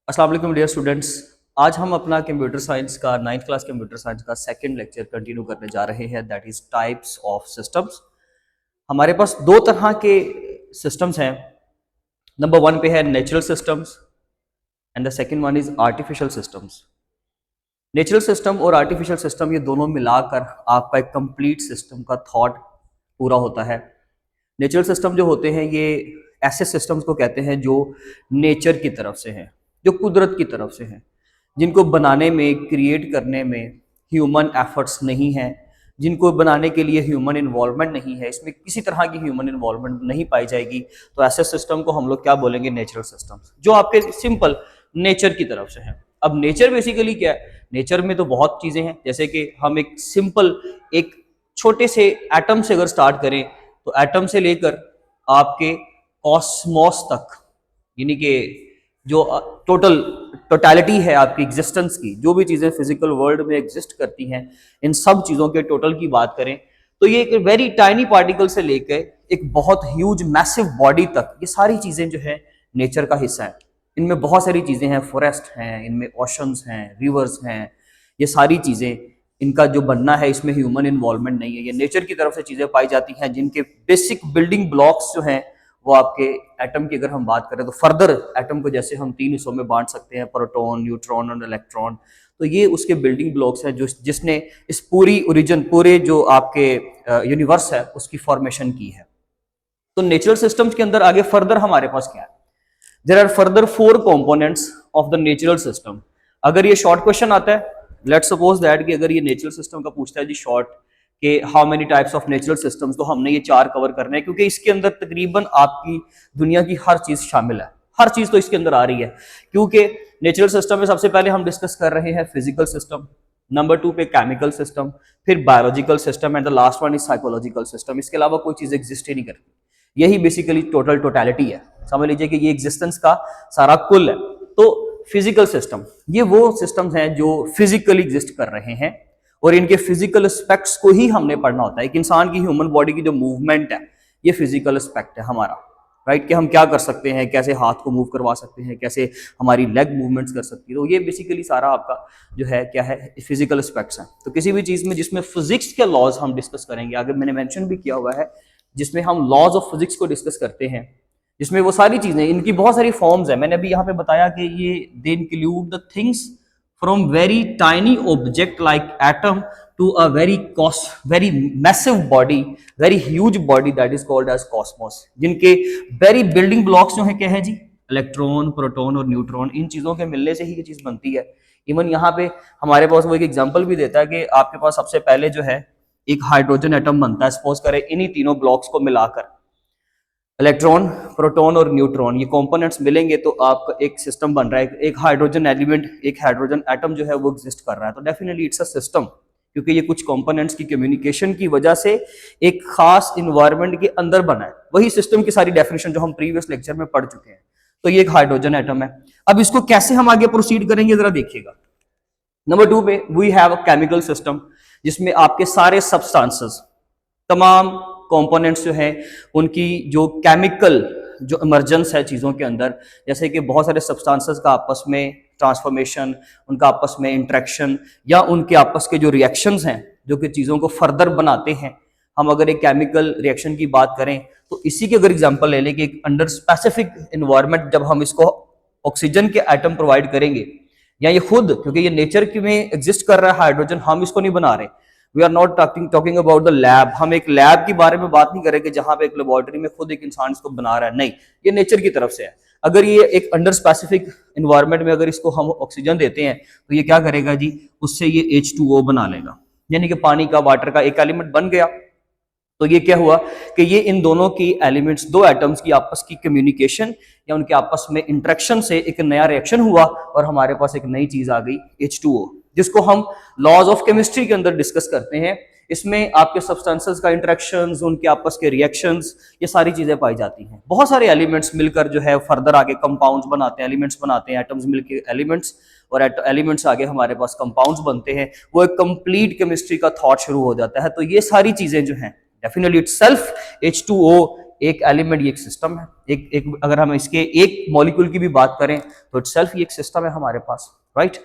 अस्सलाम वालेकुम dear students. आज हम अपना कंप्यूटर साइंस का 9th क्लास कंप्यूटर साइंस का सेकंड लेक्चर कंटिन्यू करने जा रहे हैं, that is types of systems. हमारे पास दो तरह के सिस्टम्स हैं। नंबर वन पे है natural systems and the second one is artificial systems. Natural system और आर्टिफिशियल सिस्टम ये दोनों मिलाकर आपका एक कंप्लीट सिस्टम का थॉट पूरा होता है। नेचुरल सिस्टम जो होते हैं ये ऐसे सिस्टम्स को कहते हैं जो नेचर की तरफ से हैं, जो कुदरत की तरफ से हैं, जिनको बनाने में, क्रिएट करने में ह्यूमन एफर्ट्स नहीं हैं, जिनको बनाने के लिए ह्यूमन इन्वॉल्वमेंट नहीं है, इसमें किसी तरह की ह्यूमन इन्वॉल्वमेंट नहीं पाई जाएगी। तो ऐसे सिस्टम को हम लोग क्या बोलेंगे? नेचुरल सिस्टम्स, जो आपके सिंपल नेचर की तरफ से हैं। अब नेचर बेसिकली क्या है? नेचर में तो बहुत चीज़ें हैं, जैसे कि हम एक सिंपल एक छोटे से एटम से अगर स्टार्ट करें तो एटम से लेकर आपके कॉस्मोस तक, यानी कि जो टोटलिटी है आपकी एग्जिस्टेंस की, जो भी चीज़ें फिजिकल वर्ल्ड में एग्जिस्ट करती हैं, इन सब चीज़ों के टोटल की बात करें तो ये एक वेरी टाइनी पार्टिकल से लेकर एक बहुत ह्यूज मैसिव बॉडी तक, ये सारी चीज़ें जो है नेचर का हिस्सा है। इनमें बहुत सारी चीज़ें हैं, फॉरेस्ट हैं, इनमें ओशंस हैं, रिवर्स हैं, ये सारी चीज़ें, इनका जो बनना है इसमें ह्यूमन इन्वॉल्वमेंट नहीं है। ये नेचर की तरफ से चीज़ें पाई जाती हैं, जिनके बेसिक बिल्डिंग ब्लॉक्स जो हैं वो आपके एटम की अगर हम बात करें तो फर्दर एटम को जैसे हम 3 हिस्सों में बांट सकते हैं, प्रोटॉन, न्यूट्रॉन और इलेक्ट्रॉन। तो ये उसके बिल्डिंग ब्लॉक्स हैं जो जिसने इस पूरी ओरिजिन, पूरे जो आपके यूनिवर्स है उसकी फॉर्मेशन की है। तो नेचुरल सिस्टम्स के अंदर आगे फर्दर हमारे पास क्या है? There are further 4 components of the natural system. अगर ये शॉर्ट क्वेश्चन आता है, लेट्स सपोज दैट कि अगर ये नेचुरल सिस्टम का पूछता है जी शॉर्ट कि how many types of natural systems, तो हमने ये 4 कवर करने हैं, क्योंकि इसके अंदर तकरीबन आपकी दुनिया की हर चीज शामिल है, हर चीज तो इसके अंदर आ रही है। क्योंकि नेचुरल सिस्टम में सबसे पहले हम डिस्कस कर रहे हैं फिजिकल सिस्टम, नंबर 2 पे केमिकल सिस्टम, फिर biological system and the last one is psychological system. इसके अलावा कोई चीज एग्जिस्ट ही नहीं करती। यही बेसिकली टोटलिटी है। समझ लीजिए कि ये एग्जिस्टेंस का सारा कुल है। तो फिजिकल सिस्टम, ये वो सिस्टम्स हैं जो फिजिकली एग्जिस्ट कर रहे हैं और इनके फिजिकल एस्पेक्ट्स को ही हमने पढ़ना होता है। एक इंसान की, ह्यूमन बॉडी की जो मूवमेंट है, ये फिजिकल एस्पेक्ट है हमारा, राइट? कि हम क्या कर सकते हैं, कैसे हाथ को मूव करवा सकते हैं, कैसे हमारी लेग मूवमेंट्स कर सकती है। तो ये बेसिकली सारा आपका जो है क्या है, फिजिकल एस्पेक्ट्स हैं। तो किसी भी चीज में जिसमें फिजिक्स के लॉज हम डिस्कस करेंगे, आगे मैंने मेंशन भी किया हुआ है, जिसमें हम लॉज ऑफ फिजिक्स को डिस्कस करते हैं, जिसमें वो सारी चीजें, इनकी बहुत सारी फॉर्म्स है। मैंने अभी यहाँ पे बताया कि ये they include the things from very tiny object like atom to a very massive body, very huge body that is called as cosmos, जिनके very building blocks जो है क्या है जी? इलेक्ट्रॉन, प्रोटॉन और न्यूट्रॉन। इन चीजों के मिलने से ही ये चीज बनती है। इवन यहाँ पे हमारे पास वो एक एग्जांपल भी देता है कि आपके पास सबसे पहले जो है एक हाइड्रोजन एटम बनता है। सपोज करें इन्हीं तीनों ब्लॉक्स को मिलाकर इलेक्ट्रॉन, प्रोटॉन और न्यूट्रॉन, ये कंपोनेंट्स मिलेंगे तो आपका एक सिस्टम बन रहा है। एक हाइड्रोजन एलिमेंट, एक हाइड्रोजन एटम जो है वो एग्जिस्ट कर रहा है। तो डेफिनेटली इट्स अ सिस्टम, क्योंकि ये कुछ कंपोनेंट्स की कम्युनिकेशन की वजह से एक खास इन्वायरमेंट के अंदर बना है। वही सिस्टम की सारी डेफिनेशन जो हम प्रीवियस लेक्चर में पढ़ चुके हैं। तो ये एक हाइड्रोजन एटम है। अब इसको कैसे हम आगे प्रोसीड करेंगे जरा देखिएगा। नंबर 2 पे we have a chemical system, जिसमें आपके सारे सब्सटेंसेस, तमाम कंपोनेंट्स जो हैं उनकी जो केमिकल जो इमर्जेंस है चीज़ों के अंदर, जैसे कि बहुत सारे सब्सटेंसेस का आपस में ट्रांसफॉर्मेशन, उनका आपस में इंट्रैक्शन, या उनके आपस के जो रिएक्शंस हैं जो कि चीज़ों को फर्दर बनाते हैं। हम अगर एक केमिकल रिएक्शन की बात करें तो इसी की अगर एग्जांपल ले लें कि अंडर स्पेसिफिक इन्वायरमेंट जब हम इसको ऑक्सीजन के एटम प्रोवाइड करेंगे, या ये खुद, क्योंकि ये नेचर में एग्जिस्ट कर रहा है हाइड्रोजन, हम इसको नहीं बना रहे। We are not talking about the lab. हम एक लैब के बारे में बात नहीं करेंगे जहां पे एक लेबोरेटरी में खुद एक इंसान इसको बना रहा है, नहीं, ये नेचर की तरफ से है। अगर ये एक अंडर स्पेसिफिक इन्वायरमेंट में अगर इसको हम ऑक्सीजन देते हैं तो ये क्या करेगा जी? उससे ये H2O बना लेगा, यानी कि पानी का, वाटर का एक एलिमेंट बन गया। तो ये क्या हुआ कि ये इन दोनों की एलिमेंट्स, दो एटम्स की आपस की कम्युनिकेशन या उनके आपस में इंटरेक्शन से एक नया रिएक्शन हुआ और हमारे पास एक नई चीज आ गई H2O, जिसको हम लॉज ऑफ केमिस्ट्री के अंदर डिस्कस करते हैं। इसमें आपके सब्सटेंसेस का इंटरेक्शंस, उनके आपस के रिएक्शंस, ये सारी चीजें पाई जाती हैं। बहुत सारे एलिमेंट्स मिलकर जो है फर्दर आगे कंपाउंड्स बनाते हैं, एलिमेंट्स बनाते हैं, एटम्स मिलकर एलिमेंट्स, और एलिमेंट्स आगे हमारे पास कंपाउंड्स बनते हैं। वो एक कंप्लीट केमिस्ट्री का थॉट शुरू हो जाता है। तो ये सारी चीजें जो हैं डेफिनेटली इटसेल्फ H2O एक एलिमेंट, ये एक सिस्टम है, एक अगर हम इसके एक मॉलिक्यूल की भी बात करें तो इटसेल्फ ये एक सिस्टम है हमारे पास, राइट।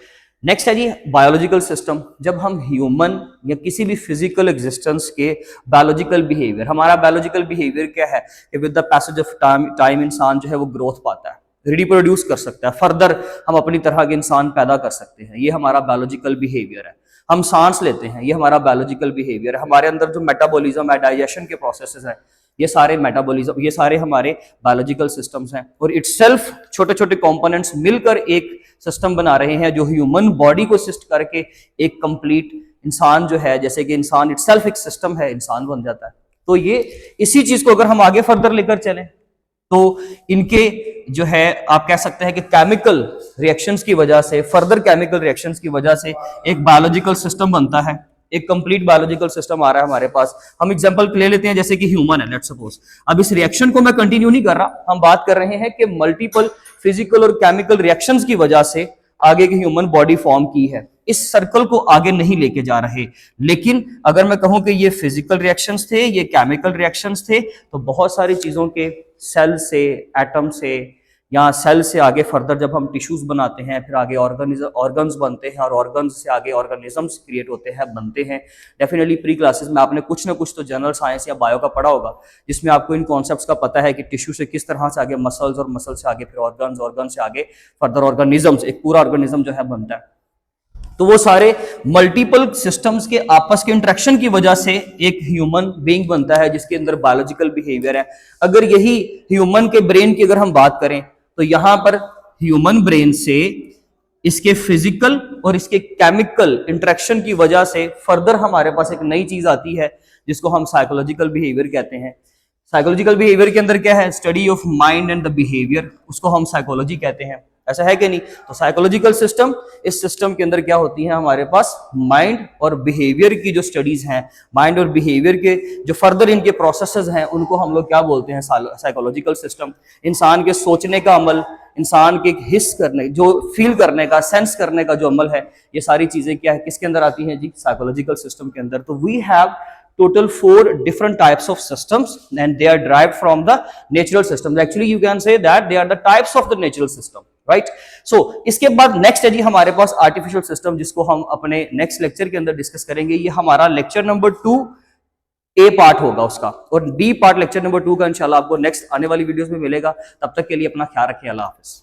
नेक्स्ट है जी बायोलॉजिकल सिस्टम। जब हम ह्यूमन या किसी भी फिजिकल एग्जिस्टेंस के बायोलॉजिकल बिहेवियर, हमारा बायोलॉजिकल बिहेवियर क्या है कि with the passage of time इंसान जो है वो ग्रोथ पाता है, रिप्रोड्यूस कर सकता है, फर्दर हम अपनी तरह के इंसान पैदा कर सकते हैं, ये हमारा बायोलॉजिकल बिहेवियर है। हम सांस लेते हैं, ये हमारा बायोलॉजिकल बिहेवियर है। हमारे अंदर जो मेटाबॉलिज्म है, डाइजेशन के प्रोसेसेस हैं, ये सारे मेटाबॉलिज्म, ये सारे हमारे बायोलॉजिकल सिस्टम्स हैं। और इटसेल्फ छोटे छोटे कंपोनेंट्स मिलकर एक सिस्टम बना रहे हैं जो ह्यूमन बॉडी को असिस्ट करके एक कंप्लीट इंसान जो है, जैसे कि इंसान इटसेल्फ एक सिस्टम है, इंसान बन जाता है। तो ये इसी चीज को अगर हम आगे फर्दर लेकर चलें तो इनके जो है आप कह सकते हैं कि केमिकल रिएक्शंस की वजह से, फर्दर केमिकल रिएक्शंस की वजह से एक बायोलॉजिकल सिस्टम बनता है, एक कंप्लीट बायोलॉजिकल सिस्टम आ रहा है हमारे पास। हम एग्जांपल ले लेते हैं जैसे कि ह्यूमन है, लेट्स सपोज। अब इस रिएक्शन को मैं कंटिन्यू नहीं कर रहा, हम बात कर रहे हैं कि मल्टीपल फिजिकल और केमिकल रिएक्शंस की वजह से आगे की ह्यूमन बॉडी फॉर्म की है। इस सर्कल को आगे नहीं लेके जा रहे, लेकिन अगर मैं कहूं कि ये फिजिकल रिएक्शंस थे, ये केमिकल रिएक्शंस थे, तो बहुत सारी चीजों के सेल से, एटम से, या सेल से आगे फर्दर जब हम टिश्यूज बनाते हैं, फिर आगे ऑर्गन्स बनते हैं, और ऑर्गन्स से आगे ऑर्गेनिजम्स क्रिएट होते हैं, बनते हैं। डेफिनेटली प्री क्लासेस में आपने कुछ ना कुछ तो जनरल साइंस या बायो का पढ़ा होगा, जिसमें आपको इन कॉन्सेप्ट्स का पता है कि टिश्यू से किस तरह से आगे मसल्स, और मसल से आगे फिर ऑर्गन्स, ऑर्गन से आगे फर्दर ऑर्गेनिजम्स, एक पूरा ऑर्गेनिज्म जो है बनता है। तो वो सारे मल्टीपल सिस्टम्स के आपस के इंटरेक्शन की वजह से एक ह्यूमन बीइंग बनता है जिसके अंदर बायोलॉजिकल बिहेवियर है। अगर यही ह्यूमन के ब्रेन की अगर हम बात करें तो यहां पर ह्यूमन ब्रेन से इसके फिजिकल और इसके केमिकल इंटरेक्शन की वजह से फर्दर हमारे पास एक नई चीज आती है जिसको हम साइकोलॉजिकल बिहेवियर कहते हैं। साइकोलॉजिकल बिहेवियर के अंदर क्या है? Study of mind and the behaviour, उसको हम साइकोलॉजी कहते हैं, ऐसा है कि नहीं? तो साइकोलॉजिकल सिस्टम, इस सिस्टम के अंदर क्या होती है हमारे पास माइंड और बिहेवियर की जो स्टडीज हैं, माइंड और बिहेवियर के जो फर्दर इनके प्रोसेसेस हैं, उनको हम लोग क्या बोलते हैं? Psychological system. इंसान के सोचने का अमल, इंसान के हिस करने, जो फील करने का, सेंस करने का जो अमल है, ये सारी चीजें क्या है, किसके अंदर आती हैं जी? साइकोलॉजिकल सिस्टम के अंदर। तो we have total 4 different types of systems and they are derived from the natural systems. Actually you can say that they are the types of the natural system, right? So इसके बाद next है जी हमारे पास artificial system, जिसको हम अपने next lecture के अंदर discuss करेंगे। ये हमारा लेक्चर नंबर 2 ए पार्ट होगा उसका, और डी पार्ट लेक्चर नंबर 2 का इंशाल्लाह आपको नेक्स्ट आने वाली वीडियोस में मिलेगा। तब तक के लिए अपना ख्याल रखिए। अल्लाह हाफिज।